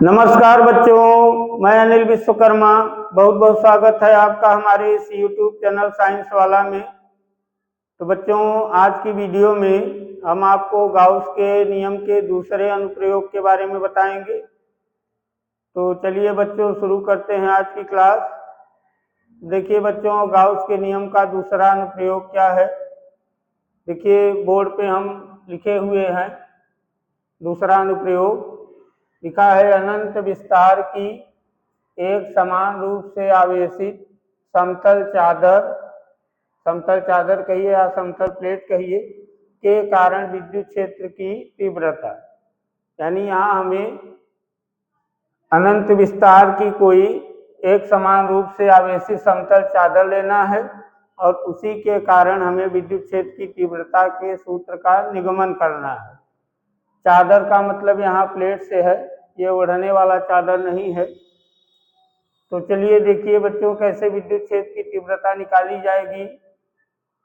नमस्कार बच्चों, मैं अनिल विश्वकर्मा। बहुत बहुत स्वागत है आपका हमारे इस YouTube चैनल साइंस वाला में। तो बच्चों, आज की वीडियो में हम आपको गाउस के नियम के दूसरे अनुप्रयोग के बारे में बताएंगे। तो चलिए बच्चों, शुरू करते हैं आज की क्लास। देखिए बच्चों, गाउस के नियम का दूसरा अनुप्रयोग क्या है। देखिए बोर्ड पे हम लिखे हुए हैं। दूसरा अनुप्रयोग लिखा है, अनंत विस्तार की एक समान रूप से आवेशित समतल चादर कहिए या समतल प्लेट कहिए के कारण विद्युत क्षेत्र की तीव्रता। यानी यहाँ हमें अनंत विस्तार की कोई एक समान रूप से आवेशित समतल चादर लेना है और उसी के कारण हमें विद्युत क्षेत्र की तीव्रता के सूत्र का निगमन करना है। चादर का मतलब यहाँ प्लेट से है, ये ओढ़ने वाला चादर नहीं है। तो चलिए देखिए बच्चों, कैसे विद्युत क्षेत्र की तीव्रता निकाली जाएगी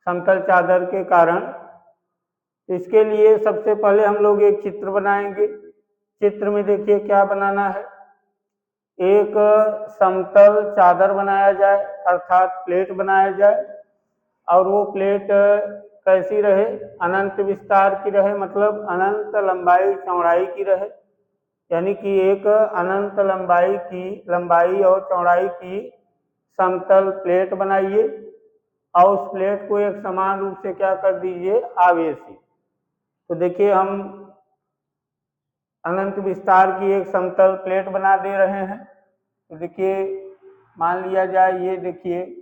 समतल चादर के कारण। इसके लिए सबसे पहले हम लोग एक चित्र बनाएंगे। चित्र में देखिए क्या बनाना है। एक समतल चादर बनाया जाए, अर्थात प्लेट बनाया जाए, और वो प्लेट कैसी रहे, अनंत विस्तार की रहे, मतलब अनंत लंबाई चौड़ाई की रहे। यानी कि एक अनंत लंबाई और चौड़ाई की समतल प्लेट बनाइए और उस प्लेट को एक समान रूप से क्या कर दीजिए, आवेशित। तो देखिए हम अनंत विस्तार की एक समतल प्लेट बना दे रहे हैं। तो देखिए मान लिया जाए, ये देखिए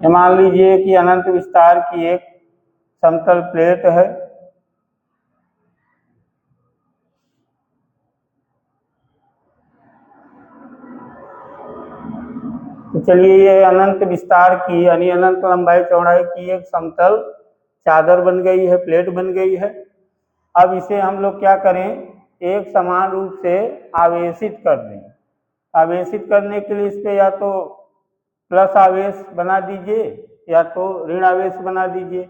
मान लीजिए कि अनंत विस्तार की एक समतल प्लेट है। तो चलिए ये अनंत विस्तार की यानी अनंत लंबाई चौड़ाई की एक समतल चादर बन गई है, प्लेट बन गई है। अब इसे हम लोग क्या करें, एक समान रूप से आवेशित कर दें। आवेशित करने के लिए इस पे या तो प्लस आवेश बना दीजिए या तो ऋण आवेश बना दीजिए।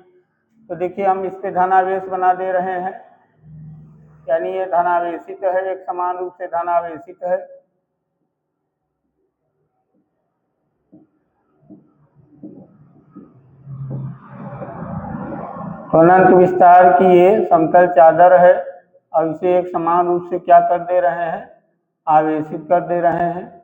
तो देखिए हम इस पे धनावेश बना दे रहे हैं, यानी ये धनावेशित है, एक समान रूप से धनावेशित है। अनंत विस्तार की ये समतल चादर है और इसे एक समान रूप से क्या कर दे रहे हैं, आवेशित कर दे रहे हैं।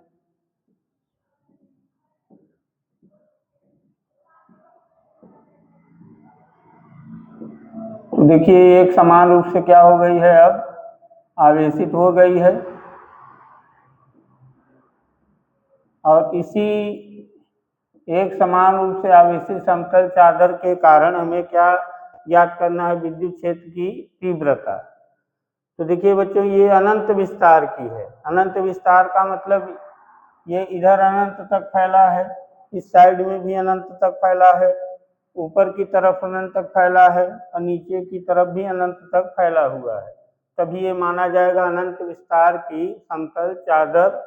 तो देखिए एक समान रूप से क्या हो गई है, अब आवेशित हो गई है। और इसी एक समान रूप से आवेशित समतल चादर के कारण हमें क्या ज्ञात करना है, विद्युत क्षेत्र की तीव्रता। तो देखिए बच्चों, ये अनंत विस्तार की है। अनंत विस्तार का मतलब ये इधर अनंत तक फैला है, इस साइड में भी अनंत तक फैला है, ऊपर की तरफ अनंत तक फैला है और नीचे की तरफ भी अनंत तक फैला हुआ है। तभी ये माना जाएगा अनंत विस्तार की समतल चादर।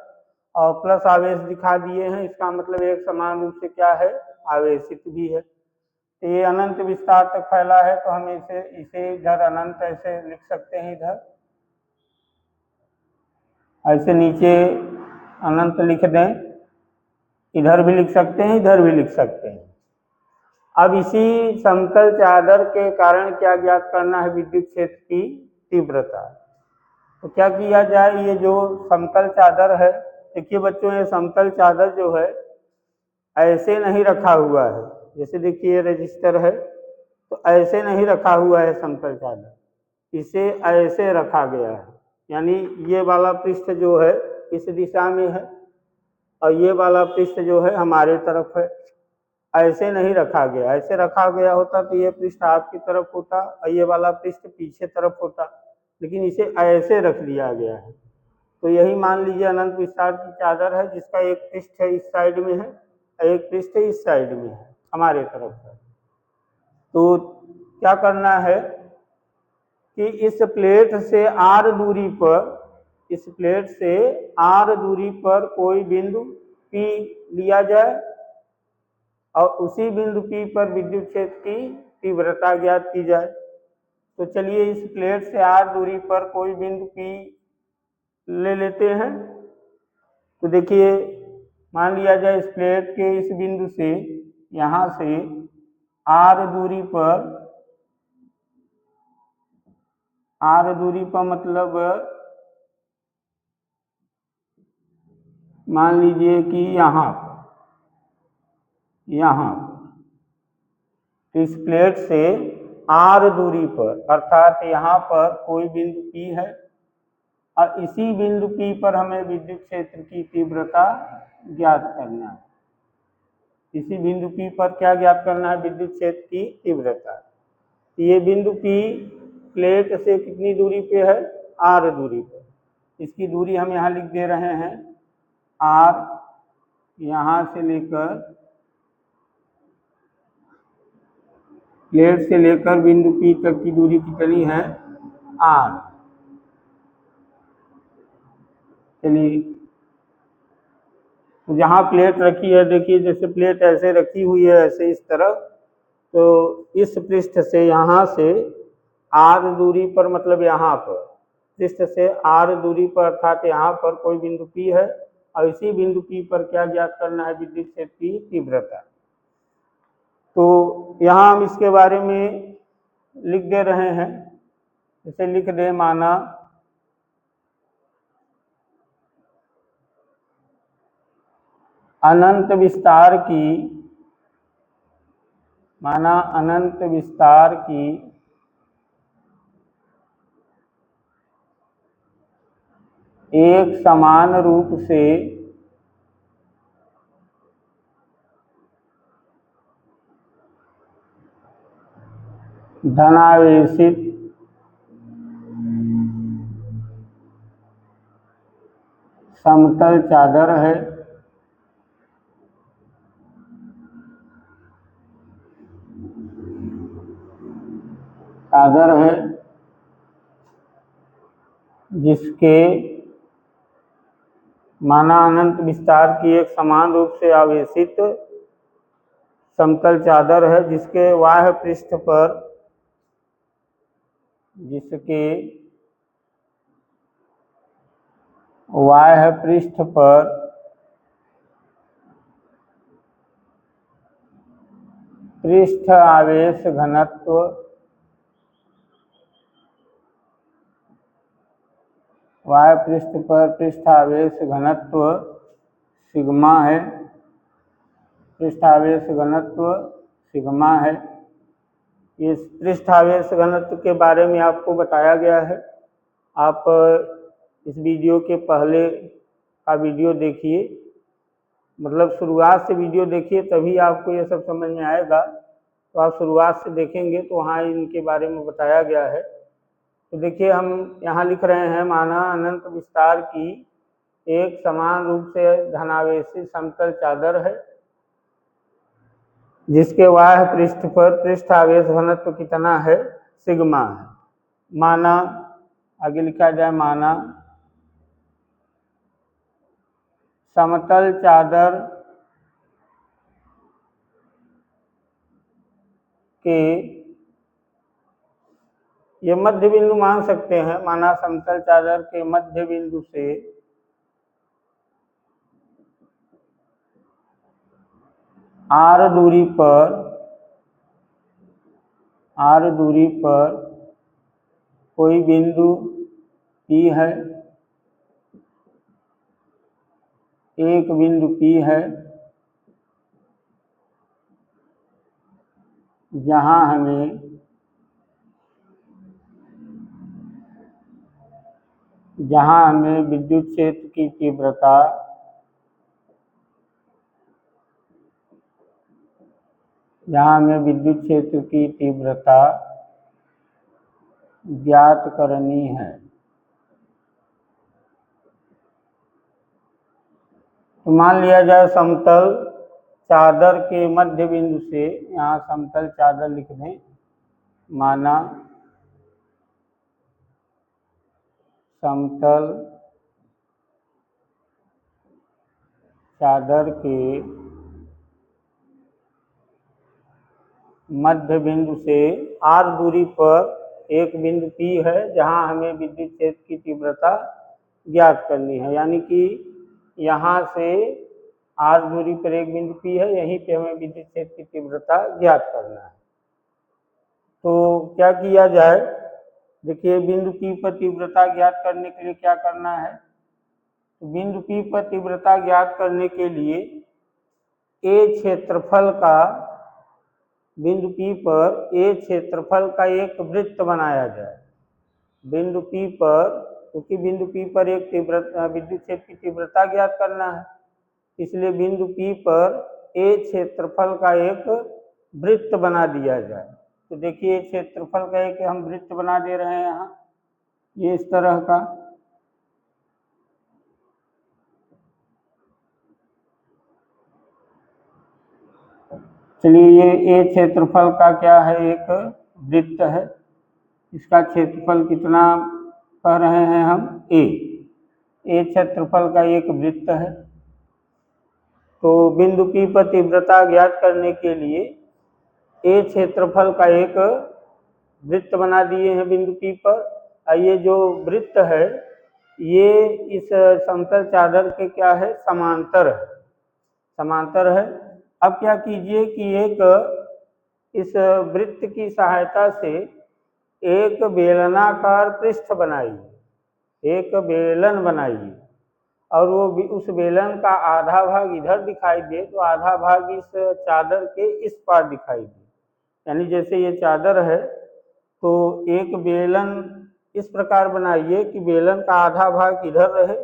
और प्लस आवेश दिखा दिए हैं, इसका मतलब एक समान रूप से क्या है, आवेशित भी है। तो ये अनंत विस्तार तक फैला है, तो हम इसे इधर अनंत ऐसे लिख सकते हैं, इधर ऐसे नीचे अनंत लिख दें, इधर भी लिख सकते हैं, इधर भी लिख सकते हैं। अब इसी समतल चादर के कारण क्या ज्ञात करना है, विद्युत क्षेत्र की तीव्रता। तो क्या किया जाए, ये जो समतल चादर है, देखिए बच्चों ये समतल चादर जो है ऐसे नहीं रखा हुआ है। जैसे देखिए रजिस्टर है, तो ऐसे नहीं रखा हुआ है समतल चादर, इसे ऐसे रखा गया है। यानी ये वाला पृष्ठ जो है इस दिशा में है और ये वाला पृष्ठ जो है हमारे तरफ है। ऐसे नहीं रखा गया, ऐसे रखा गया होता तो ये पृष्ठ आपकी तरफ होता और ये वाला पृष्ठ पीछे तरफ होता, लेकिन इसे ऐसे रख दिया गया है। तो यही मान लीजिए अनंत विस्तार की चादर है, जिसका एक पृष्ठ है इस साइड में है, एक पृष्ठ इस साइड में है, हमारे तरफ है। तो क्या करना है कि इस प्लेट से आर दूरी पर कोई बिंदु P लिया जाए और उसी बिंदु P पर विद्युत क्षेत्र की तीव्रता ज्ञात की जाए। तो चलिए इस प्लेट से r दूरी पर कोई बिंदु P ले लेते हैं। तो देखिए मान लिया जाए इस प्लेट के इस बिंदु से यहाँ से r दूरी पर मतलब मान लीजिए कि यहाँ इस प्लेट से r दूरी पर अर्थात यहाँ पर कोई बिंदु P है और इसी बिंदु P पर हमें विद्युत क्षेत्र की तीव्रता ज्ञात करना है। इसी बिंदु P पर क्या ज्ञात करना है? विद्युत क्षेत्र की तीव्रता। ये बिंदु P प्लेट से कितनी दूरी पे है? r दूरी पर। इसकी दूरी हम यहाँ लिख दे रहे हैं r, यहाँ से लेकर प्लेट से लेकर बिंदु P तक की दूरी कितनी है? r। चलिए तो जहाँ प्लेट रखी है, देखिए जैसे प्लेट ऐसे रखी हुई है ऐसे इस तरफ, तो इस पृष्ठ से यहाँ से r दूरी पर मतलब यहाँ पर पृष्ठ से r दूरी पर अर्थात यहाँ पर कोई बिंदु P है और इसी बिंदु P पर क्या ज्ञात करना है? विद्युत क्षेत्र की तीव्रता। तो यहाँ हम इसके बारे में लिख दे रहे हैं, इसे लिख दे माना अनंत विस्तार की एक समान रूप से धनावेशित समतल चादर है। जिसके माना अनंत विस्तार की एक समान रूप से आवेशित समतल चादर है, जिसके बाह्य पृष्ठ पर पृष्ठ आवेश घनत्व सिग्मा है। इस पृष्ठ आवेश घनत्व के बारे में आपको बताया गया है। आप इस वीडियो के पहले का वीडियो देखिए, मतलब शुरुआत से वीडियो देखिए तभी आपको ये सब समझ में आएगा। तो आप शुरुआत से देखेंगे तो वहाँ इनके बारे में बताया गया है। तो देखिए हम यहाँ लिख रहे हैं माना अनंत विस्तार की एक समान रूप से धनावेशी समतल चादर है, जिसके बाह्य पृष्ठ पर पृष्ठ आवेश घनत्व कितना है? सिग्मा है। माना आगे लिखा जाए माना समतल चादर के ये मध्य बिंदु मान सकते हैं। माना समतल चादर के मध्य बिंदु से r दूरी पर कोई बिंदु P है, एक बिंदु P है, जहां हमें विद्युत क्षेत्र की तीव्रता ज्ञात करनी है। तो मान लिया जाए समतल चादर के मध्य बिंदु से, यहाँ समतल चादर लिख दें, माना समतल चादर के मध्य बिंदु से r दूरी पर एक बिंदु P है जहां हमें विद्युत क्षेत्र की तीव्रता ज्ञात करनी है। यानी कि यहाँ से r दूरी पर एक बिंदु P है, यहीं पे हमें विद्युत क्षेत्र की तीव्रता ज्ञात करना है। तो क्या किया जाए, देखिए बिंदु P पर तीव्रता ज्ञात करने के लिए क्या करना है। तो बिंदु P पर तीव्रता ज्ञात करने के लिए A क्षेत्रफल का, बिंदु P पर A क्षेत्रफल का एक वृत्त बनाया जाए। बिंदु P पर, क्योंकि बिंदु P पर एक तीव्रता, विद्युत क्षेत्र की तीव्रता ज्ञात करना है, इसलिए बिंदु P पर A क्षेत्रफल का एक वृत्त बना दिया जाए। तो देखिए क्षेत्रफल का एक हम वृत्त बना दे रहे हैं यहाँ, ये इस तरह का। चलिए ये A क्षेत्रफल का क्या है, एक वृत्त है। इसका क्षेत्रफल कितना कह रहे हैं हम, A क्षेत्रफल का एक वृत्त है। तो बिंदु P पर तीव्रता ज्ञात करने के लिए A क्षेत्रफल का एक वृत्त बना दिए हैं बिंदु P पर। ये जो वृत्त है ये इस समतल चादर के क्या है, समांतर है, समांतर है। अब क्या कीजिए कि एक इस वृत्त की सहायता से एक बेलनाकार पृष्ठ बनाइए, एक बेलन बनाइए, और वो उस बेलन का आधा भाग इधर दिखाई दे तो आधा भाग इस चादर के इस पार दिखाई दे। यानी जैसे ये चादर है तो एक बेलन इस प्रकार बनाइए कि बेलन का आधा भाग इधर रहे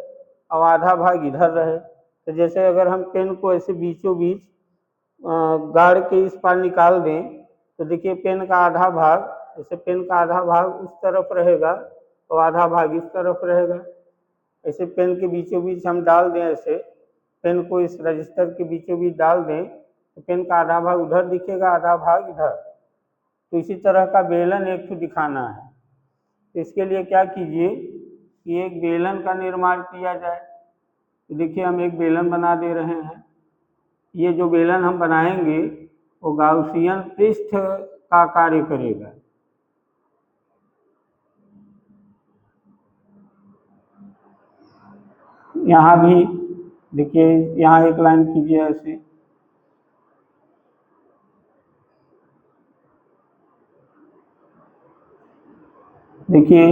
और आधा भाग इधर रहे। तो जैसे अगर हम पेन को ऐसे बीचों बीच गाड़ के इस पार निकाल दें तो देखिए पेन का आधा भाग, जैसे पेन का आधा भाग उस तरफ रहेगा तो आधा भाग इस तरफ रहेगा। ऐसे पेन के बीचों बीच हम डाल दें, ऐसे पेन को इस रजिस्टर के बीचों बीच डाल दें तो पेन का आधा भाग उधर दिखेगा, आधा भाग इधर। तो इसी तरह का बेलन एक तो दिखाना है। तो इसके लिए क्या कीजिए कि एक बेलन का निर्माण किया जाए। तो देखिए हम एक बेलन बना दे रहे हैं। ये जो बेलन हम बनाएंगे वो गाउसियन पृष्ठ का कार्य करेगा। यहाँ भी देखिए, यहाँ एक लाइन कीजिए ऐसे। देखिए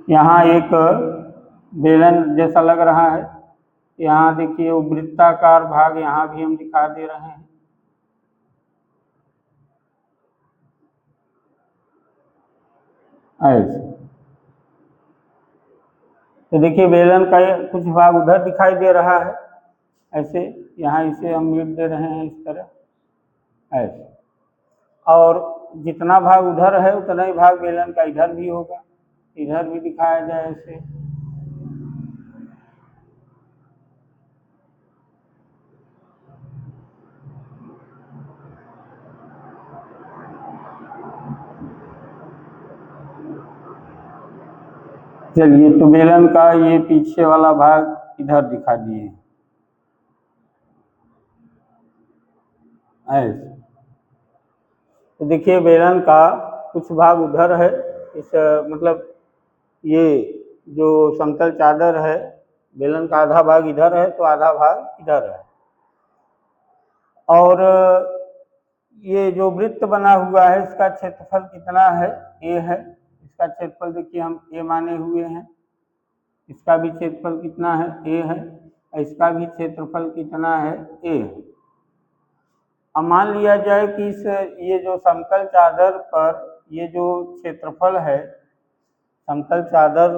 यहाँ एक बेलन जैसा लग रहा है। यहाँ देखिए वो वृत्ताकार भाग यहाँ भी हम दिखा दे रहे हैं। ऐसे तो देखिए बेलन का कुछ भाग उधर दिखाई दे रहा है, ऐसे यहाँ इसे हम मीट दे रहे हैं इस तरह ऐसे, और जितना भाग उधर है उतना ही भाग बेलन का इधर भी होगा, इधर भी दिखाया जाए ऐसे। चलिए तो बेलन का ये पीछे वाला भाग इधर दिखा दिए ऐसे। तो देखिए बेलन का कुछ भाग उधर है, इस मतलब ये जो समतल चादर है बेलन का आधा भाग इधर है तो आधा भाग इधर है। और ये जो वृत्त बना हुआ है इसका क्षेत्रफल कितना है, A है। इसका क्षेत्रफल देखिए हम A माने हुए हैं। इसका भी क्षेत्रफल कितना है, A है। इसका भी क्षेत्रफल कितना है, A है। अब मान लिया जाए कि इस ये जो समतल चादर पर ये जो क्षेत्रफल है, समतल चादर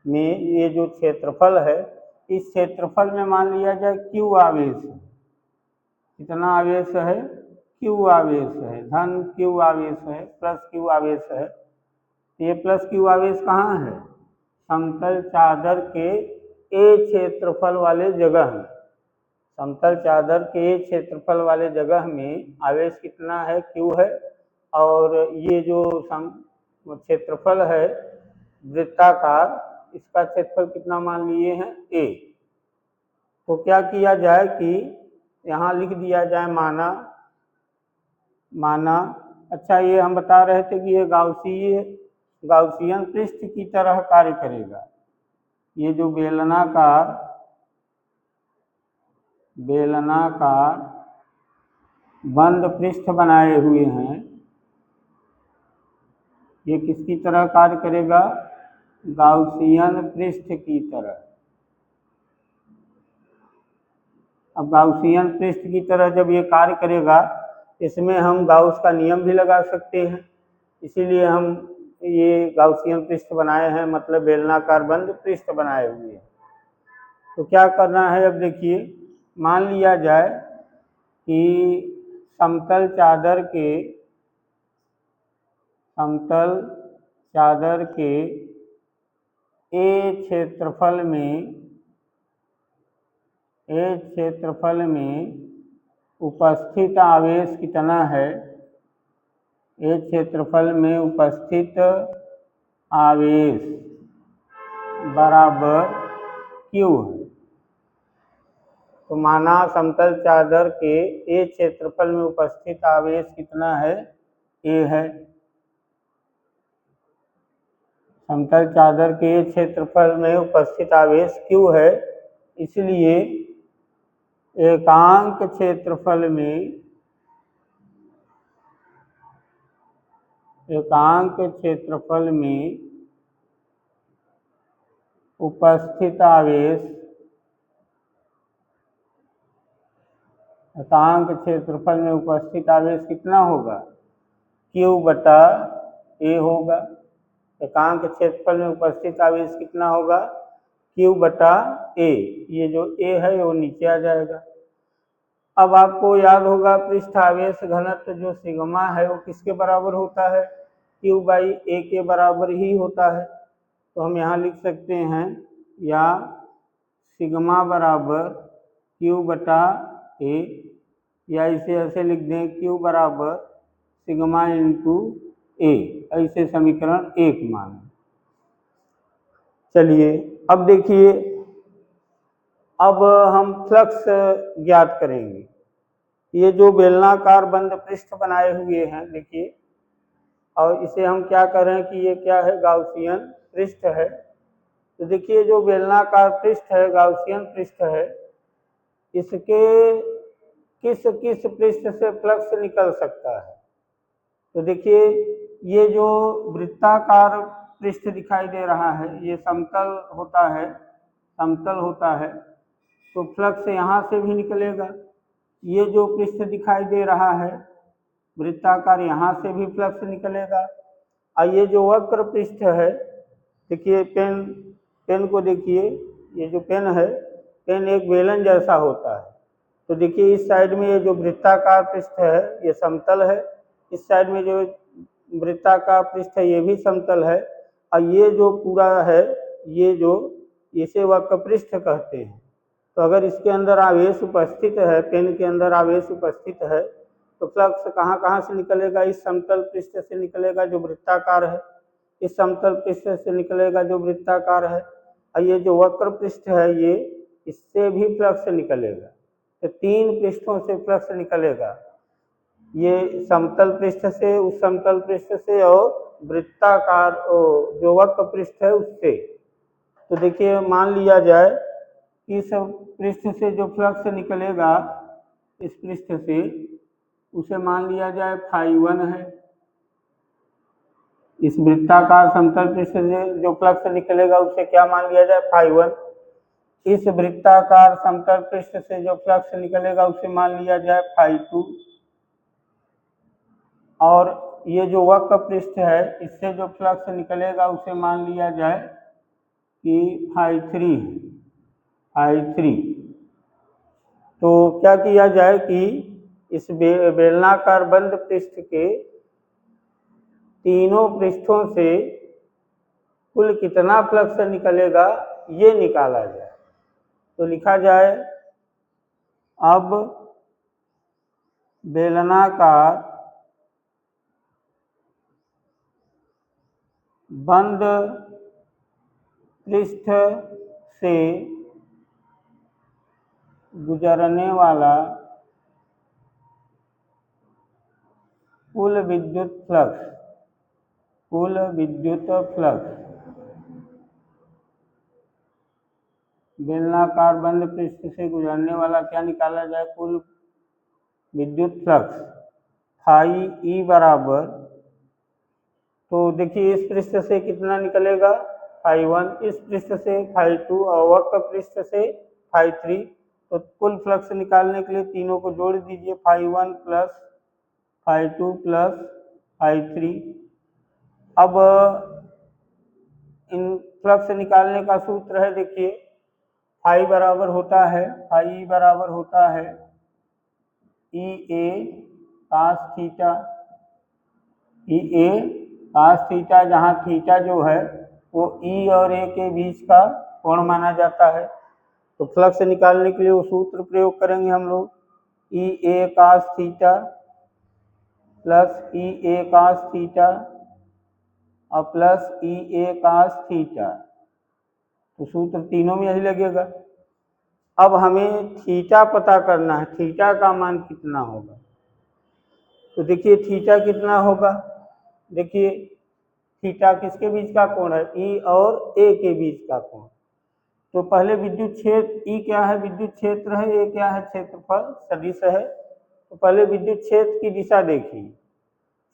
में ये जो क्षेत्रफल है, इस क्षेत्रफल में मान लिया जाए Q आवेश है। कितना आवेश है, Q आवेश है, धन Q आवेश है, प्लस Q आवेश है। ये प्लस Q आवेश कहाँ है, समतल चादर के A क्षेत्रफल वाले जगह में। समतल चादर के क्षेत्रफल वाले जगह में आवेश कितना है, Q है। और ये जो क्षेत्रफल है वृत्ताकार, इसका क्षेत्रफल कितना मान लिए हैं, A। तो क्या किया जाए कि यहाँ लिख दिया जाए, माना माना। अच्छा, ये हम बता रहे थे कि ये गाउसियन पृष्ठ की तरह कार्य करेगा। ये जो बेलनाकार बंद पृष्ठ बनाए हुए हैं, ये किसकी तरह कार्य करेगा? गाउसियन पृष्ठ की तरह। अब गाउसियन पृष्ठ की तरह जब ये कार्य करेगा, इसमें हम गाउस का नियम भी लगा सकते हैं। इसीलिए हम ये गाउसियन पृष्ठ बनाए हैं, मतलब बेलनाकार बंद पृष्ठ बनाए हुए हैं। तो क्या करना है, अब देखिए, मान लिया जाए कि समतल चादर के ए क्षेत्रफल में उपस्थित आवेश कितना है? ए क्षेत्रफल में उपस्थित आवेश बराबर क्यू है। तो माना समतल चादर के ए क्षेत्रफल में उपस्थित आवेश कितना है? ए है। समतल चादर के क्षेत्रफल में उपस्थित आवेश क्यू है, इसलिए एकांक क्षेत्रफल में उपस्थित आवेश कितना होगा? क्यू बटा ए होगा। एकांक क्षेत्रफल में उपस्थित आवेश कितना होगा? क्यू बटा ए। ये जो ए है वो नीचे आ जाएगा। अब आपको याद होगा पृष्ठ आवेश घनत्व जो सिग्मा है वो किसके बराबर होता है? क्यू बाई ए के बराबर ही होता है। तो हम यहाँ लिख सकते हैं, या सिग्मा बराबर क्यू बटा ए, या इसे ऐसे लिख दें, क्यू बराबर सिग्मा इंटू ए। ऐसे समीकरण 1 माने। चलिए, अब देखिए, अब हम फ्लक्स ज्ञात करेंगे। ये जो बेलनाकार बंद पृष्ठ बनाए हुए हैं, देखिए, और इसे हम क्या कर रहे हैं कि ये क्या है? गाउसियन पृष्ठ है। तो देखिए, जो बेलनाकार पृष्ठ है, गाउसियन पृष्ठ है, इसके किस किस पृष्ठ से फ्लक्स निकल सकता है? तो देखिए, ये जो वृत्ताकार पृष्ठ दिखाई दे रहा है, ये समतल होता है, तो फ्लक्स यहाँ से भी निकलेगा। ये जो पृष्ठ दिखाई दे रहा है वृत्ताकार, यहाँ से भी फ्लक्स निकलेगा। और ये जो वक्र पृष्ठ है, देखिए, पेन को देखिए, ये जो पेन है, पेन एक बेलन जैसा होता है। तो देखिए, इस साइड में ये जो वृत्ताकार पृष्ठ है ये समतल है, इस साइड में जो वृत्ताकार पृष्ठ है ये भी समतल है, और ये जो पूरा है, ये जो इसे वक्र पृष्ठ कहते हैं। तो अगर इसके अंदर आवेश उपस्थित है, पेन के अंदर आवेश उपस्थित है, तो फ्लक्स कहाँ कहाँ से निकलेगा? इस समतल पृष्ठ से निकलेगा जो वृत्ताकार है, इस समतल पृष्ठ से निकलेगा जो वृत्ताकार है, और ये जो वक्र पृष्ठ है ये इससे भी फ्लक्स निकलेगा। तो 3 पृष्ठों से फ्लक्स निकलेगा, ये समतल पृष्ठ से, उस समतल पृष्ठ से, और वृत्ताकार जो वक्र पृष्ठ है उससे। तो देखिए, मान लिया जाए कि इस पृष्ठ से जो फ्लक्स निकलेगा, इस पृष्ठ से, उसे मान लिया जाए φ1 है। इस वृत्ताकार समतल पृष्ठ से जो फ्लक्स निकलेगा उसे क्या मान लिया जाए? φ1। इस वृत्ताकार समतल पृष्ठ से जो फ्लक्स निकलेगा उसे मान लिया जाए φ2। और ये जो वक्र पृष्ठ है, इससे जो फ्लक्स निकलेगा उसे मान लिया जाए कि φ3। तो क्या किया जाए कि इस बेलनाकार बंद पृष्ठ के तीनों पृष्ठों से कुल कितना फ्लक्स निकलेगा ये निकाला जाए। तो लिखा जाए, अब बेलनाकार बंद पृष्ठ से गुजरने वाला कुल विद्युत फ्लक्स बेलनाकार बंद पृष्ठ से गुजरने वाला क्या निकाला जाए, कुल विद्युत फ्लक्स फाई ई बराबर, तो देखिए इस पृष्ठ से कितना निकलेगा फाई 1, इस पृष्ठ से फाई 2 और वक्र पृष्ठ से फाई 3। तो कुल फ्लक्स निकालने के लिए तीनों को जोड़ दीजिए, phi 1 plus phi 2 plus phi 3। अब इन फ्लक्स निकालने का सूत्र है, देखिए फाई बराबर होता है, फाई बराबर होता है ई ए कास थीटा, ई ए कास थीटा, जहाँ थीटा जो है वो ई और ए के बीच का कोण माना जाता है। तो फ्लक्स निकालने के लिए वो सूत्र प्रयोग करेंगे हम लोग, ई ए कास थीटा प्लस ई ए कास थीटा और प्लस ई ए कास थीटा, तो सूत्र तीनों में यही लगेगा। अब हमें थीटा पता करना है, थीटा का मान कितना होगा। तो देखिए थीटा कितना होगा, देखिए थीटा किसके बीच का कोण है, ई और ए के बीच का कोण। तो पहले विद्युत क्षेत्र, ई क्या है, विद्युत क्षेत्र है, ए क्या है, क्षेत्रफल सदिश है। तो पहले विद्युत क्षेत्र की दिशा देखिए,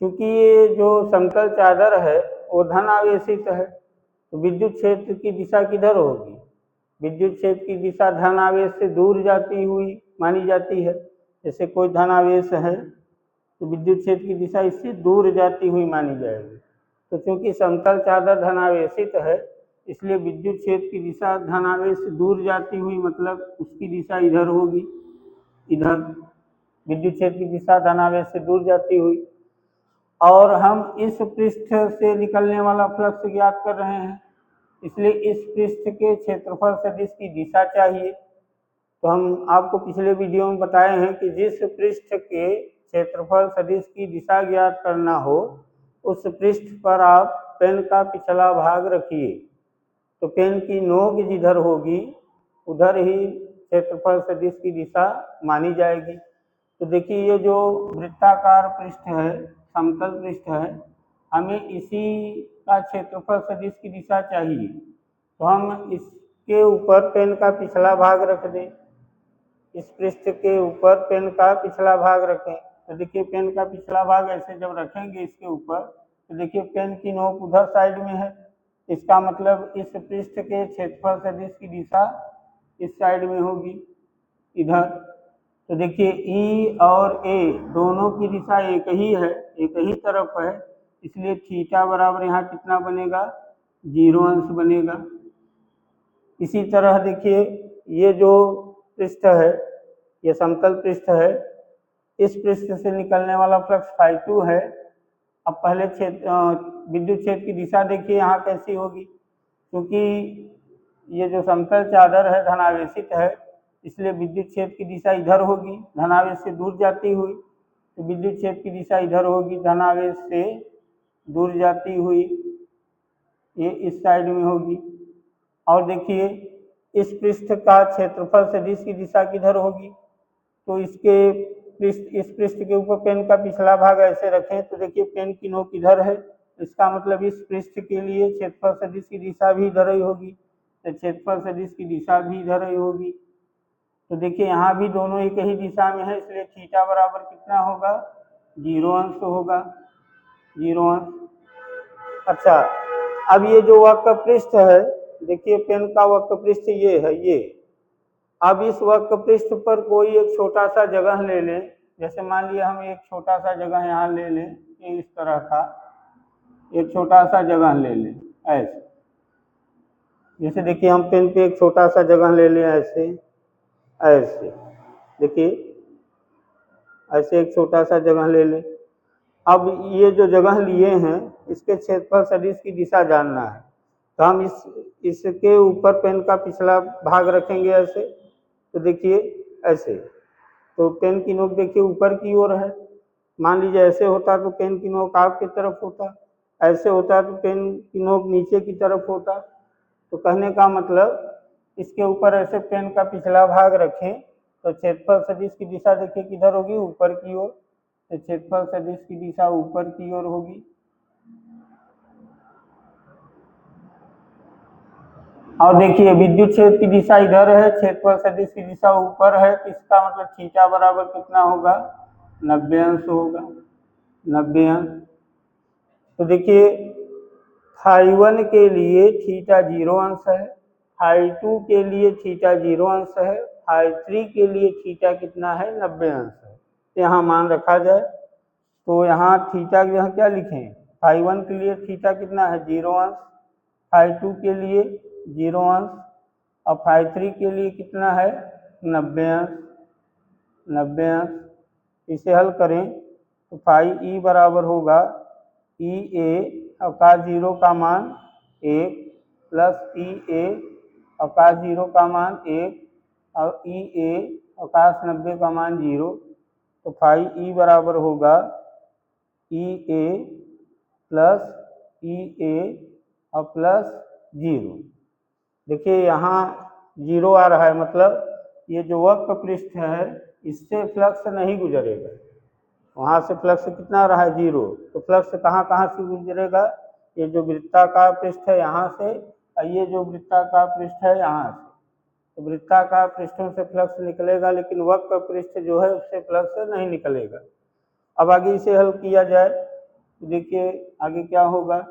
क्योंकि ये जो समतल चादर है वो धन आवेशित है, तो विद्युत क्षेत्र की दिशा किधर होगी, विद्युत क्षेत्र की दिशा धन आवेश से दूर जाती हुई मानी जाती है। जैसे कोई धन आवेश है तो विद्युत क्षेत्र की दिशा इससे दूर जाती हुई मानी जाएगी। तो क्योंकि समतल चादर धनावेशित है, इसलिए विद्युत क्षेत्र की दिशा धनावेश से दूर जाती हुई, मतलब उसकी दिशा इधर होगी, इधर विद्युत क्षेत्र की दिशा धनावेश से दूर जाती हुई। और हम इस पृष्ठ से निकलने वाला फ्लक्स ज्ञात कर रहे हैं, इसलिए इस पृष्ठ के क्षेत्रफल सदिश की दिशा चाहिए। तो हम आपको पिछले वीडियो में बताए हैं कि जिस पृष्ठ के क्षेत्रफल सदिश की दिशा ज्ञात करना हो, उस पृष्ठ पर आप पेन का पिछला भाग रखिए, तो पेन की नोक जिधर होगी उधर ही क्षेत्रफल सदिश की दिशा मानी जाएगी। तो देखिए ये जो वृत्ताकार पृष्ठ है, समतल पृष्ठ है, हमें इसी का क्षेत्रफल सदिश की दिशा चाहिए। तो हम इसके ऊपर पेन का पिछला भाग रख दें, इस पृष्ठ के ऊपर पेन का पिछला भाग रखें। तो देखिए पेन का पिछला भाग ऐसे जब रखेंगे इसके ऊपर, तो देखिए पेन की नोक उधर साइड में है, इसका मतलब इस पृष्ठ के क्षेत्रफल सदिश की दिशा इस साइड में होगी, इधर। तो देखिए ई और ए दोनों की दिशा एक ही है, एक ही तरफ है, इसलिए थीटा बराबर यहाँ कितना बनेगा, 0 अंश बनेगा। इसी तरह देखिए ये जो पृष्ठ है, ये समतल पृष्ठ है, इस पृष्ठ से निकलने वाला फ्लक्स फाई 2 है। अब पहले विद्युत क्षेत्र की दिशा देखिए यहाँ कैसी होगी, क्योंकि ये जो समतल चादर है धनावेशित है, इसलिए विद्युत क्षेत्र की दिशा इधर होगी, धनावेश से दूर जाती हुई। तो विद्युत क्षेत्र की दिशा इधर होगी, धनावेश से दूर जाती हुई, ये इस साइड में होगी। और देखिए इस पृष्ठ का क्षेत्रफल सदिश की दिशा किधर होगी, तो इस पृष्ठ के ऊपर पेन का पिछला भाग ऐसे रखें, तो देखिए पेन की नोक इधर है, इसका मतलब इस पृष्ठ के लिए क्षेत्रफल सदिश की दिशा भी इधर ही होगी, तो क्षेत्रफल सदिश की दिशा भी इधर ही होगी। तो देखिए यहाँ भी दोनों एक ही दिशा में है, इसलिए थीटा बराबर कितना होगा, 0 अंश होगा, 0 अंश। अच्छा, अब ये जो वक्र पृष्ठ है, देखिए पेन का वक्र पृष्ठ ये है, ये। अब इस वक्र पृष्ठ पर कोई एक छोटा सा जगह ले लें, जैसे मान लिया हम एक छोटा सा जगह यहाँ ले लें, इस तरह का एक छोटा सा जगह ले लें ऐसे। जैसे देखिए हम पेन पे एक छोटा सा जगह ले लें ऐसे, ऐसे देखिए ऐसे एक छोटा सा जगह ले लें। अब ये जो जगह लिए हैं इसके क्षेत्रफल सदिश की दिशा जानना है, तो हम इसके ऊपर पेन का पिछला भाग रखेंगे ऐसे, तो देखिए ऐसे, तो पेन की नोक देखिए ऊपर की ओर है। मान लीजिए ऐसे होता तो पेन की नोक आपकी तरफ होता, ऐसे होता तो पेन की नोक नीचे की तरफ होता। तो कहने का मतलब इसके ऊपर ऐसे पेन का पिछला भाग रखें, तो क्षेत्रफल सदिश की दिशा देखिए किधर होगी, ऊपर की ओर। तो क्षेत्रफल सदिश की दिशा ऊपर की ओर होगी। और देखिए विद्युत क्षेत्र की दिशा इधर है, क्षेत्रफल सदिश की दिशा ऊपर है, तो इसका मतलब थीटा बराबर कितना होगा, 90 अंश होगा, 90 अंश। तो देखिए φ1 के लिए थीटा 0 अंश है, φ2 के लिए थीटा 0 अंश है, φ3 के लिए थीटा कितना है, 90 अंश है। यहाँ मान रखा जाए तो यहाँ थीटा यहाँ क्या लिखें, φ1 के लिए थीटा कितना है, 0 अंश, φ2 के लिए 0 अंश और φ3 के लिए कितना है, 90 अंश, 90 अंश। इसे हल करें तो φe बराबर होगा EA अवकाश 0 का मान 1 प्लस EA अवकाश 0 का मान 1 और EA अवकाश 90 का मान 0। तो φe बराबर होगा EA प्लस EA और प्लस 0। देखिए यहाँ 0 आ रहा है, मतलब ये जो वक्र पृष्ठ है इससे फ्लक्स नहीं गुजरेगा, वहाँ से फ्लक्स कितना आ रहा है, 0। तो फ्लक्स कहाँ कहाँ से गुजरेगा, ये जो वृत्ताकार पृष्ठ है यहाँ से और ये जो वृत्ताकार पृष्ठ है यहाँ से। तो वृत्ताकार पृष्ठों से फ्लक्स निकलेगा, लेकिन वक्र पृष्ठ जो है उससे फ्लक्स नहीं निकलेगा। अब आगे इसे हल किया जाए तो देखिए आगे क्या होगा,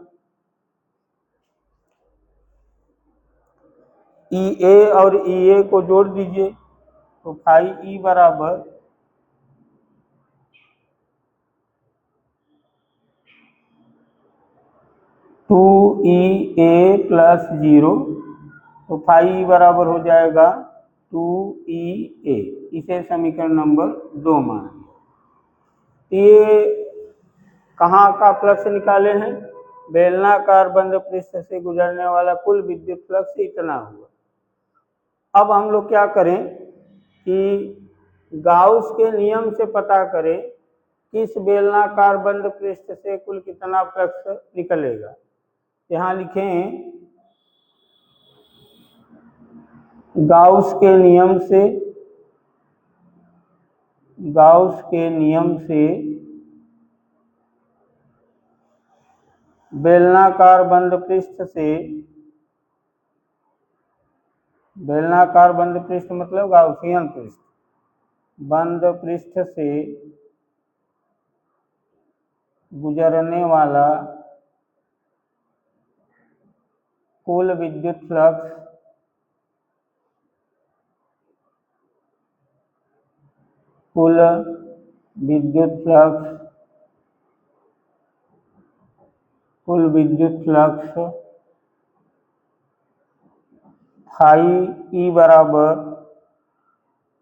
EA और EA को जोड़ दीजिए तो φe बराबर 2EA प्लस 0, तो φe बराबर हो जाएगा 2EA। इसे समीकरण नंबर 2 मान लिया। ये कहाँ का फ्लक्स निकाले हैं, बेलनाकार बंद पृष्ठ से गुजरने वाला कुल विद्युत फ्लक्स इतना हुआ। अब हम लोग क्या करें कि गाउस के नियम से पता करें किस बेलनाकार बंद पृष्ठ से कुल कितना फ्लक्स निकलेगा। यहाँ लिखें गाउस के नियम से, गाउस के नियम से बेलनाकार बंद पृष्ठ से, बेलनाकार बंद पृष्ठ मतलब गाउसियन पृष्ठ, बंद पृष्ठ से गुजरने वाला कुल विद्युत फ्लक्स कुल विद्युत फ्लक्स कुल विद्युत फ्लक्स φe बराबर,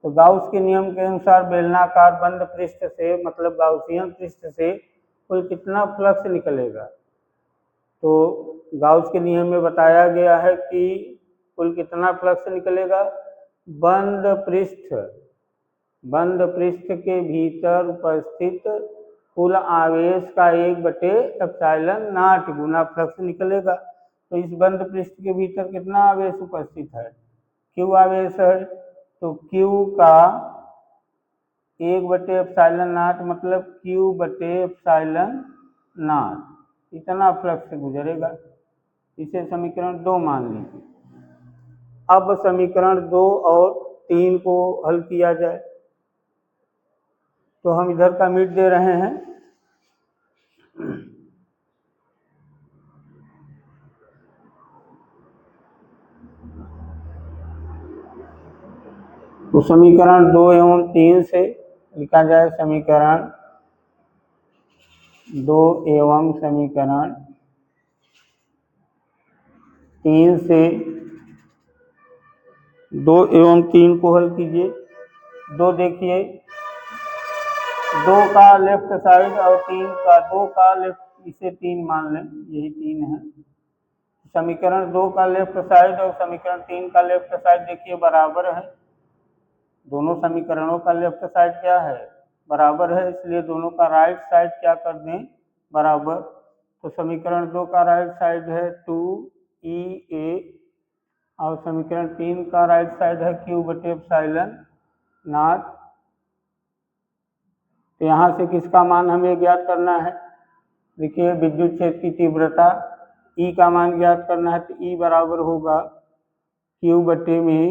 तो गाउस के नियम के अनुसार बेलनाकार बंद पृष्ठ से मतलब गाउसियन पृष्ठ से कुल कितना फ्लक्स निकलेगा। तो गाउस के नियम में बताया गया है कि कुल कितना फ्लक्स निकलेगा, बंद पृष्ठ के भीतर उपस्थित कुल आवेश का 1/ε0 गुना फ्लक्स निकलेगा। तो इस बंद पृष्ठ के भीतर कितना आवेश उपस्थित है, Q आवेश है, तो Q का 1/ε0 मतलब Q/ε0 इतना फ्लक्स गुजरेगा। इसे समीकरण 2 मान लीजिए। अब समीकरण 2 और 3 को हल किया जाए तो हम इधर का मिट दे रहे हैं। तो समीकरण 2 एवं 3 से लिखा जाए, समीकरण 2 एवं समीकरण 3 से 2 एवं 3 को हल कीजिए। 2 देखिए, 2 का लेफ्ट साइड और 3 का, 2 का लेफ्ट, इसे 3 मान लें, यही 3 है। समीकरण 2 का लेफ्ट साइड और समीकरण 3 का लेफ्ट साइड देखिए बराबर है। दोनों समीकरणों का लेफ्ट साइड क्या है, बराबर है, इसलिए दोनों का राइट साइड क्या कर दें, बराबर। तो समीकरण 2 का राइट साइड है 2EA और समीकरण 3 का राइट साइड है Q/ε0। तो यहाँ से किसका मान हमें ज्ञात करना है? देखिए विद्युत क्षेत्र की तीव्रता E का मान ज्ञात करना है, तो E बराबर होगा Q बटे में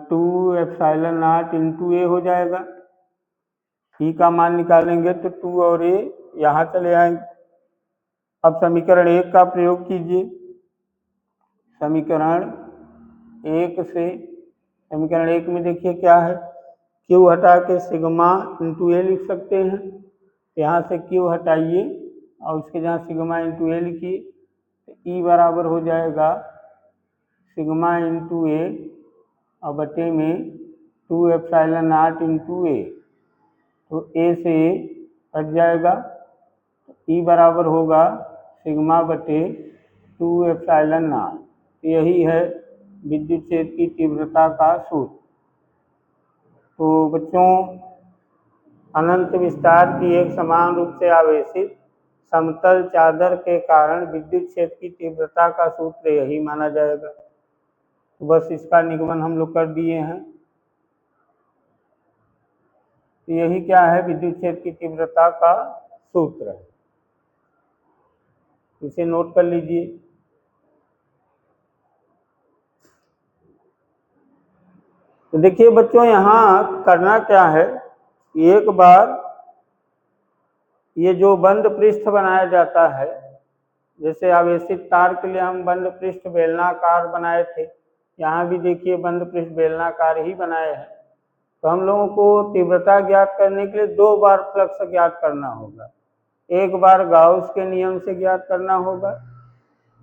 2 एप्सिलॉन नॉट इंटू ए हो जाएगा। E का मान निकालेंगे तो 2 और A यहाँ चले आएंगे। अब समीकरण 1 का प्रयोग कीजिए। समीकरण 1 से, समीकरण 1 में देखिए क्या है, Q हटा के सिग्मा इंटू ए लिख सकते हैं। यहाँ से Q हटाइए और उसके जहाँ सिग्मा इंटू ए लिखिए, तो E बराबर हो जाएगा सिग्मा इंटू ए और बटे में 2 एप्सिलॉन नॉट इंटू ए। तो ए से कट जाएगा, E बराबर होगा सिग्मा बटे 2 एप्सिलॉन नॉट। यही है विद्युत क्षेत्र की तीव्रता का सूत्र। तो बच्चों, अनंत विस्तार की एक समान रूप से आवेशित समतल चादर के कारण विद्युत क्षेत्र की तीव्रता का सूत्र यही माना जाएगा। तो बस इसका निगमन हम लोग कर दिए हैं। तो यही क्या है, विद्युत क्षेत्र की तीव्रता का सूत्र है। इसे नोट कर लीजिए। तो देखिए बच्चों, यहाँ करना क्या है, एक बार ये जो बंद पृष्ठ बनाया जाता है, जैसे आवेशित तार के लिए हम बंद पृष्ठ बेलनाकार बनाए थे, यहाँ भी देखिए बंद पृष्ठ बेलनाकार ही बनाए हैं। तो हम लोगों को तीव्रता ज्ञात करने के लिए 2 बार फ्लक्स ज्ञात करना होगा। एक बार गाउस के नियम से ज्ञात करना होगा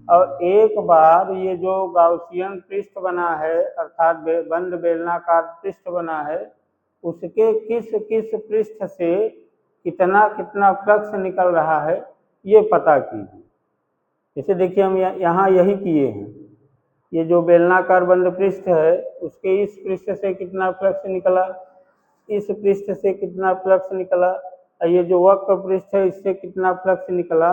और एक बार ये जो गाउसियन पृष्ठ बना है, अर्थात बंद बेलनाकार पृष्ठ बना है, उसके किस किस पृष्ठ से कितना कितना फ्लक्स निकल रहा है ये पता कीजिए। जैसे देखिए हम यहाँ यही किए हैं। ये जो बेलनाकार बंद पृष्ठ है, उसके इस पृष्ठ से कितना फ्लक्स निकला, इस पृष्ठ से कितना फ्लक्स निकला, और ये जो वक्र पृष्ठ है इससे कितना फ्लक्स निकला,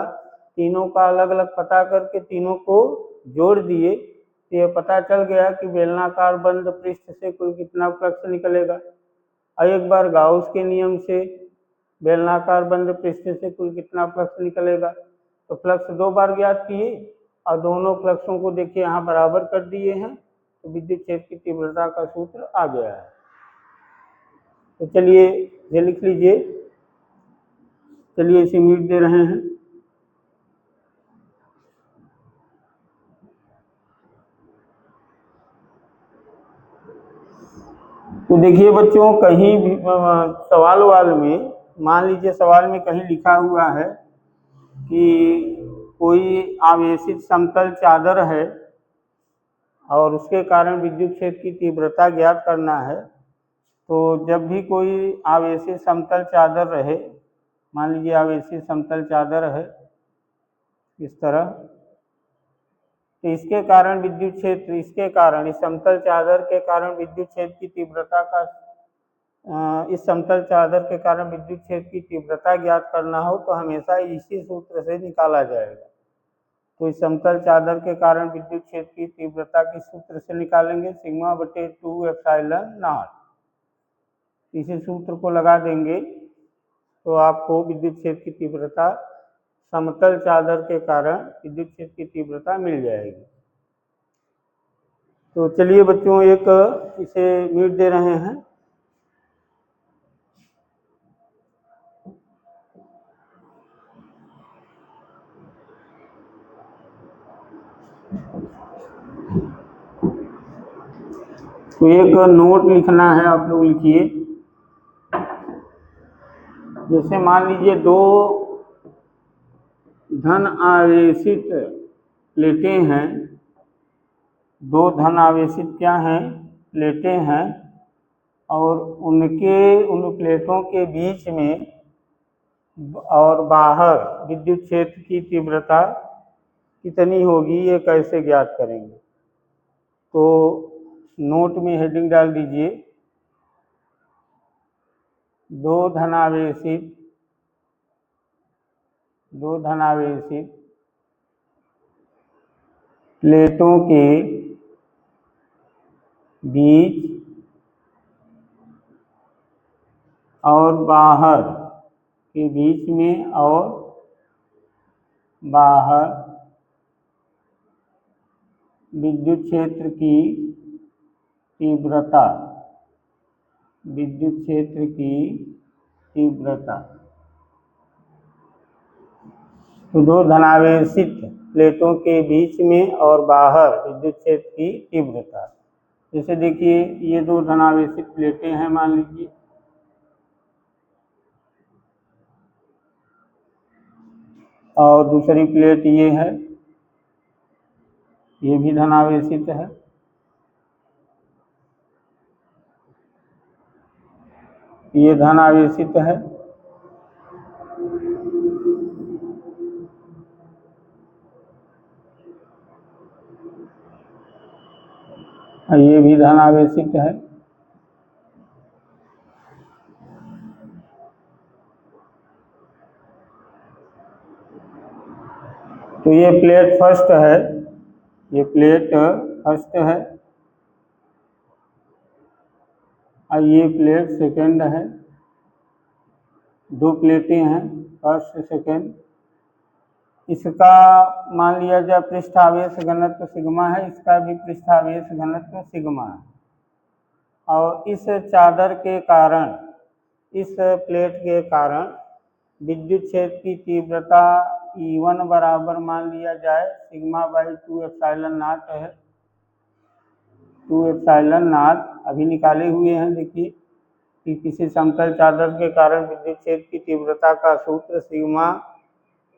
तीनों का अलग अलग पता करके तीनों को जोड़ दिए तो ये पता चल गया कि बेलनाकार बंद पृष्ठ से कुल कितना फ्लक्स निकलेगा। और एक बार गाउस के नियम से बेलनाकार बंद पृष्ठ से कुल कितना फ्लक्स निकलेगा। तो फ्लक्स 2 बार ज्ञात किए और दोनों फ्लक्सों को देखिए यहाँ बराबर कर दिए हैं, तो विद्युत क्षेत्र की तीव्रता का सूत्र आ गया है। तो चलिए ये लिख लीजिए। चलिए इसे म्यूट दे रहे हैं। तो देखिए बच्चों, कहीं भी सवाल वाल में, मान लीजिए सवाल में कहीं लिखा हुआ है कि कोई आवेशित समतल चादर है और उसके कारण विद्युत क्षेत्र की तीव्रता ज्ञात करना है। तो जब भी कोई आवेशित समतल चादर रहे, मान लीजिए आवेशित समतल चादर है इस तरह, तो इसके कारण विद्युत क्षेत्र, इसके कारण इस समतल चादर के कारण विद्युत क्षेत्र की तीव्रता का, इस समतल चादर के कारण विद्युत क्षेत्र की तीव्रता ज्ञात करना हो तो हमेशा इसी सूत्र से निकाला जाएगा। तो इस समतल चादर के कारण विद्युत क्षेत्र की तीव्रता किस सूत्र से निकालेंगे, सिग्मा बटे 2 एप्सिलॉन नॉट। इसी सूत्र को लगा देंगे तो आपको विद्युत क्षेत्र की तीव्रता, समतल चादर के कारण विद्युत क्षेत्र की तीव्रता मिल जाएगी। तो चलिए बच्चों, एक इसे म्यूट दे रहे हैं। तो एक नोट लिखना है, आप लोग लिखिए। जैसे मान लीजिए 2 धन आवेशित प्लेटें हैं, 2 धन आवेशित क्या हैं, प्लेटें हैं, और उन प्लेटों के बीच में और बाहर विद्युत क्षेत्र की तीव्रता कितनी होगी, ये कैसे ज्ञात करेंगे। तो नोट में हेडिंग डाल दीजिए, 2 धनावेशित प्लेटों के बीच और बाहर के बीच में और बाहर विद्युत क्षेत्र की तीव्रता, विद्युत क्षेत्र की तीव्रता। तो दो धनावेशित प्लेटों के बीच में और बाहर विद्युत क्षेत्र की तीव्रता। जैसे देखिए ये दो धनावेशित प्लेटें हैं मान लीजिए, और दूसरी प्लेट ये है, ये भी धनावेशित है। ये धनावेशित है, ये भी धनावेशित है। तो ये प्लेट फर्स्ट है, ये प्लेट फर्स्ट है और ये प्लेट सेकंड है। दो प्लेटें हैं, फर्स्ट सेकंड। इसका मान लिया जाए पृष्ठावेश घनत्व सिग्मा है, इसका भी पृष्ठावेश घनत्व सिग्मा है। और इस चादर के कारण, इस प्लेट के कारण विद्युत क्षेत्र की तीव्रता E1 बराबर मान लिया जाए सिग्मा बाई 2 एप्सिलॉन नॉट है। 2 एप्सिलॉन नॉट अभी निकाले हुए हैं। देखिए कि किसी समतल चादर के कारण विद्युत क्षेत्र की तीव्रता का सूत्र सिग्मा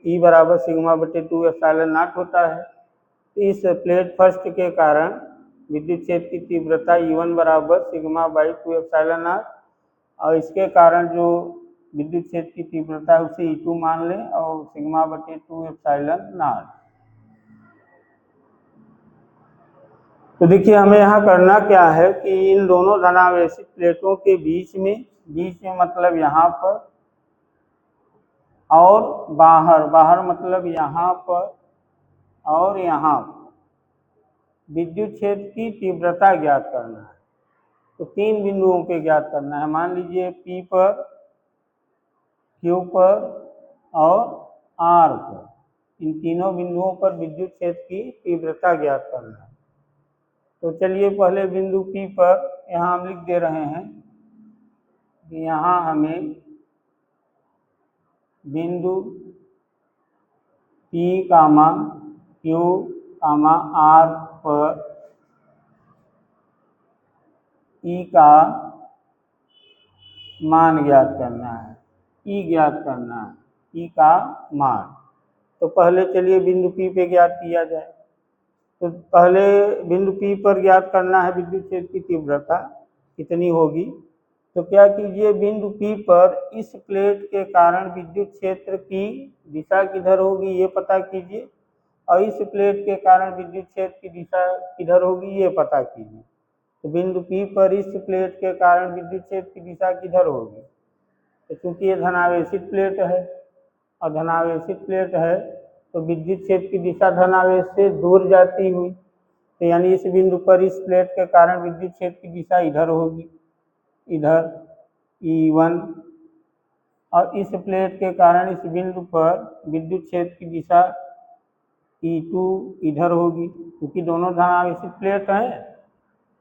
E बराबर सिग्मा बटे 2 एप्सिलॉन नॉट होता है। इस प्लेट फर्स्ट के कारण विद्युत क्षेत्र की तीव्रता E1 बराबर सिग्मा बाई 2 एप्सिलॉन नॉट, और इसके कारण जो विद्युत क्षेत्र की तीव्रता है उसे E2 मान लें और सिग्मा बटे 2 एप्सिलॉन नॉट। तो देखिए हमें यहाँ करना क्या है कि इन दोनों धनावेशित प्लेटों के बीच में मतलब यहाँ पर, और बाहर मतलब यहाँ पर और यहाँ पर विद्युत क्षेत्र की तीव्रता ज्ञात करना है। तो तीन बिंदुओं पे ज्ञात करना है। मान लीजिए P पर, Q पर और R पर, इन तीनों बिंदुओं पर विद्युत क्षेत्र की तीव्रता ज्ञात करना है। तो चलिए पहले बिंदु P पर यहाँ हम लिख दे रहे हैं कि यहाँ हमें बिंदु P, Q, R पर E का मान ज्ञात करना है, E ज्ञात करना है, E का मान। तो पहले चलिए बिंदु P पे ज्ञात किया जाए। तो पहले बिंदु P पर ज्ञात करना है विद्युत क्षेत्र की तीव्रता कितनी होगी। तो क्या कीजिए, बिंदु P पर इस प्लेट के कारण विद्युत क्षेत्र की दिशा किधर होगी ये पता कीजिए, और इस प्लेट के कारण विद्युत क्षेत्र की दिशा किधर होगी ये पता कीजिए। तो बिंदु P पर इस प्लेट के कारण विद्युत क्षेत्र की दिशा किधर होगी, तो चूंकि ये धनावेशित प्लेट है और धनावेशित प्लेट है तो विद्युत क्षेत्र की दिशा धनावेश से दूर जाती हुई, तो यानी इस बिंदु पर इस प्लेट के कारण विद्युत क्षेत्र की दिशा इधर होगी, इधर E1, और इस प्लेट के कारण इस बिंदु पर विद्युत क्षेत्र की दिशा E2 इधर होगी। क्योंकि दोनों धनावेशित प्लेट हैं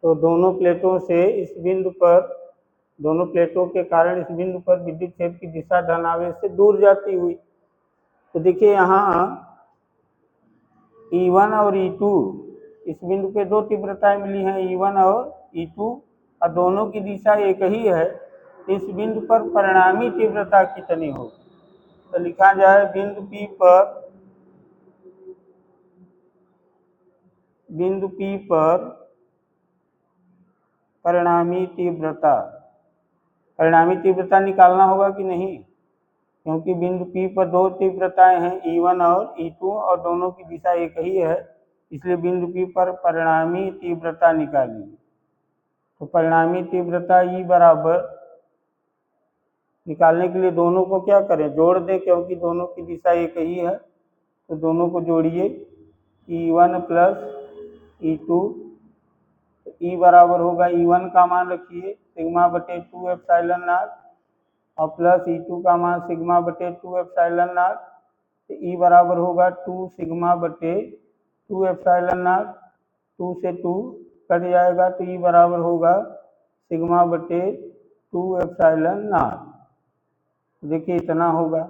तो दोनों प्लेटों से इस बिंदु पर, दोनों प्लेटों के कारण इस बिंदु पर विद्युत क्षेत्र की दिशा धनावेश से दूर जाती हुई। तो देखिए यहाँ E1 और E2, इस बिंदु पे दो तीव्रताएं मिली हैं E1 और E2, और दोनों की दिशा एक ही है। इस बिंदु पर परिणामी तीव्रता कितनी होगी, तो लिखा जाए बिंदु P पर परिणामी तीव्रता निकालना होगा कि नहीं, क्योंकि बिंदु P पर दो तीव्रताएं हैं E1 और E2 और दोनों की दिशा एक ही है, इसलिए बिंदु P पर परिणामी तीव्रता निकालिए। तो परिणामी तीव्रता E बराबर, निकालने के लिए दोनों को क्या करें, जोड़ दें, क्योंकि दोनों की दिशा एक ही है। तो दोनों को जोड़िए, E1 प्लस E2। E बराबर होगा, E1 का मान रखिए सिग्मा बटे 2 एप्सिलॉन नॉट, और प्लस E2 का मान सिग्मा बटे 2 एप्सिलॉन नॉट, तो E बराबर होगा 2 सिग्मा बटे 2 एप्सिलॉन नॉट, 2 से 2 कट जाएगा तो E बराबर होगा सिग्मा बटे 2 एप्सिलॉन नॉट। देखिए इतना होगा,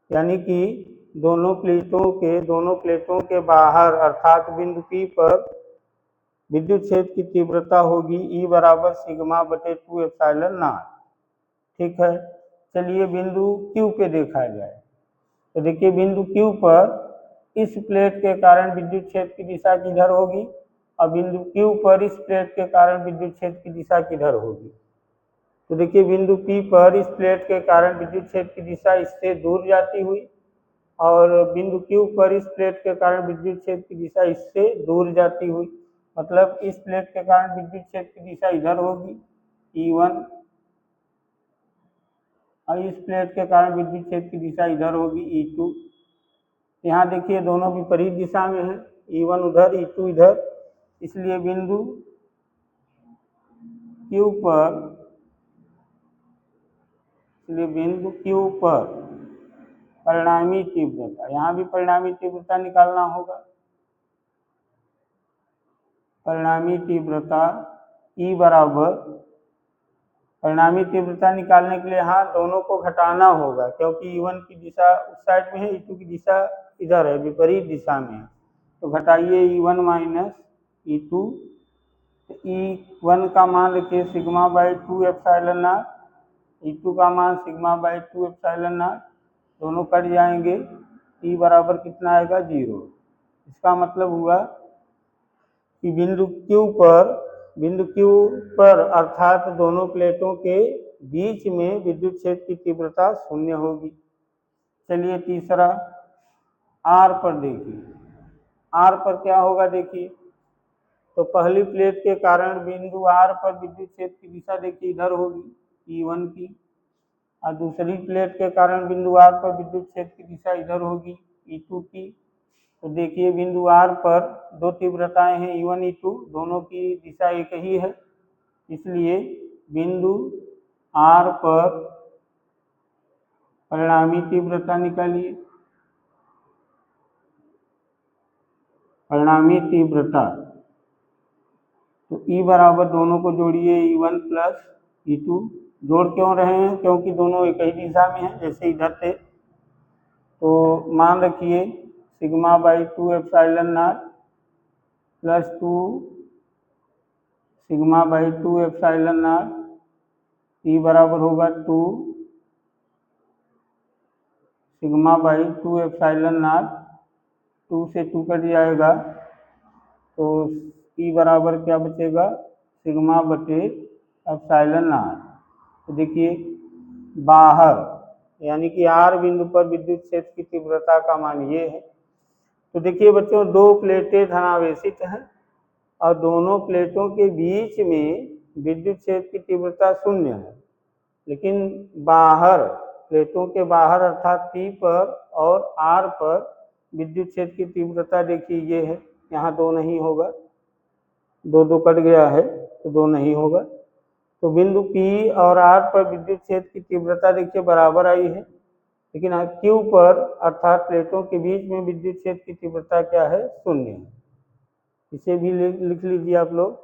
यानी कि दोनों प्लेटों के बाहर अर्थात बिंदु P पर विद्युत क्षेत्र की तीव्रता होगी E बराबर सिग्मा बटे 2 एप्सिलॉन नॉट। ठीक है, चलिए बिंदु Q पे देखा जाए। तो देखिए बिंदु Q पर इस प्लेट के कारण विद्युत क्षेत्र की दिशा किधर होगी, और बिंदु Q पर इस प्लेट के कारण विद्युत क्षेत्र की दिशा किधर होगी। तो देखिए बिंदु P पर इस प्लेट के कारण विद्युत क्षेत्र की दिशा इससे दूर जाती हुई, और बिंदु Q पर इस प्लेट के कारण विद्युत क्षेत्र की दिशा इससे दूर जाती हुई, मतलब इस प्लेट के कारण विद्युत क्षेत्र की दिशा इधर होगी E1, और इस प्लेट के कारण विद्युत क्षेत्र की दिशा इधर होगी E2। यहाँ देखिए दोनों विपरीत दिशा में है, E1 उधर E2 इधर, इसलिए बिंदु Q पर परिणामी तीव्रता, यहाँ भी परिणामी तीव्रता निकालना होगा। परिणामी तीव्रता E बराबर, परिणामी तीव्रता निकालने के लिए यहाँ दोनों को घटाना होगा, क्योंकि E1 की दिशा उस साइड में है, E2 की दिशा इधर है, विपरीत दिशा में है। तो घटाइए E1 माइनस E2, E1 का मान रखिए sigma by 2 epsilon not, E2 का मान सिग्मा बाई 2 एप्सिलॉन नॉट, दोनों कट जाएंगे, E बराबर कितना आएगा 0। इसका मतलब हुआ कि बिंदु Q पर अर्थात दोनों प्लेटों के बीच में विद्युत क्षेत्र की तीव्रता 0 होगी। चलिए तीसरा R पर देखिए, R पर क्या होगा देखिए। तो पहली प्लेट के कारण बिंदु R पर विद्युत क्षेत्र की दिशा देखिए इधर होगी E1 की, और दूसरी प्लेट के कारण बिंदु R पर विद्युत क्षेत्र की दिशा इधर होगी E2 की। तो देखिए बिंदु R पर दो तीव्रताएं हैं E1 E2, दोनों की दिशा एक ही है, इसलिए बिंदु R पर परिणामी तीव्रता निकालिए। परिणामी तीव्रता तो E बराबर दोनों को जोड़िए E1 प्लस E2, जोड़ क्यों रहे हैं, क्योंकि दोनों एक ही दिशा में हैं, जैसे इधर थे। तो मान रखिए sigma by 2 epsilon not plus 2 sigma by 2 epsilon not, E बराबर होगा 2 सिग्मा बाई 2 एप्सिलॉन नॉट, 2 से 2 कट जाएगा, तो E बराबर क्या बचेगा सिग्मा बटे एप्सिलॉन नॉट। तो देखिए बाहर यानी कि R बिंदु पर विद्युत क्षेत्र की तीव्रता का मान ये है। तो देखिए बच्चों दो प्लेटें धनावेशित हैं और दोनों प्लेटों के बीच में विद्युत क्षेत्र की तीव्रता 0 है, लेकिन बाहर प्लेटों के बाहर अर्थात P पर और R पर विद्युत क्षेत्र की तीव्रता देखिए ये है, यहाँ 2 नहीं होगा, 2 कट गया है तो 2 नहीं होगा। तो बिंदु P और R पर विद्युत क्षेत्र की तीव्रता देखिए बराबर आई है, लेकिन Q पर अर्थात प्लेटों के बीच में विद्युत क्षेत्र की तीव्रता क्या है 0 है। इसे भी लिख लीजिए आप लोग।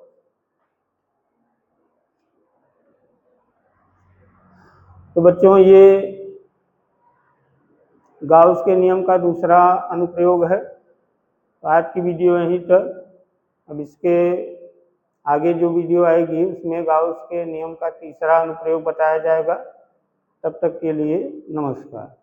तो बच्चों ये गाउस के नियम का दूसरा अनुप्रयोग है। तो आज की वीडियो यहीं तक। अब इसके आगे जो वीडियो आएगी उसमें गाउस के नियम का तीसरा अनुप्रयोग बताया जाएगा। तब तक के लिए नमस्कार।